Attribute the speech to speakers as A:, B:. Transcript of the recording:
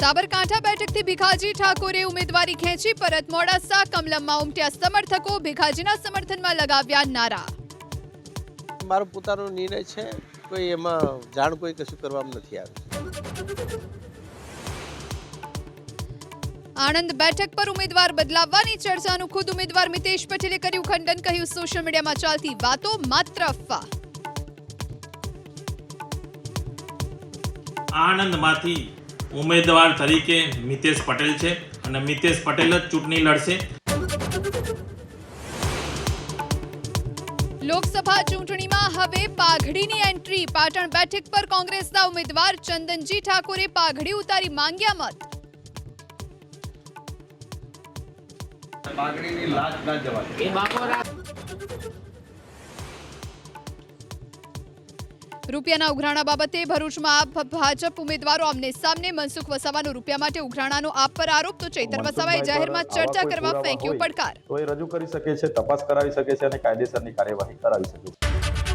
A: સાબરકાંઠા બેઠકથી ભીખાજી ઠાકોરે ઉમેદવારી ખેંચી પરત મોડાસા કમલમમાં ઉમટ્યા સમર્થકો ભીખાજીના સમર્થનમાં લગાવ્યા નારા।
B: મારો પોતાનો નિર્ણય છે, કોઈ એમાં જાણ કોઈ કશું કરવામાં નથી આવ્યું।
A: આણંદ બેઠક પર ઉમેદવાર બદલાવવાની ચર્ચાનું ખુદ ઉમેદવાર મિતેશ પટેલે કર્યું ખંડન, કહ્યું સોશિયલ મીડિયામાં ચાલતી વાતો માત્ર અફવા।
C: આણંદમાંથી ઉમેદવાર તરીકે મિતેશ પટેલ છે અને મિતેશ પટેલ જ ચૂંટણી લડશે।
A: લોકસભા ચૂંટણીમાં હવે પાઘડીની એન્ટ્રી। પાટણ બેઠક પર કોંગ્રેસના ઉમેદવાર ચંદનજી ઠાકોરે પાઘડી ઉતારી માંગ્યા મત।
D: પાઘડીની લાજ ના જવા
A: રૂપિયાના ઉઘરાણા બાબતે ભરૂચમાં ભાજપ ઉમેદવારો આમને સામને। મનસુખ વસાવાનો રૂપિયા માટે ઉઘરાણાનો આપ પર આરોપ, તો ચૈતર વસાવાએ જાહેરમાં ચર્ચા કરવા ફેંક્યો પડકાર।
E: તો એ રજૂ કરી શકે છે, તપાસ કરાવી શકે છે અને કાયદેસરની કાર્યવાહી કરાવી શકે છે।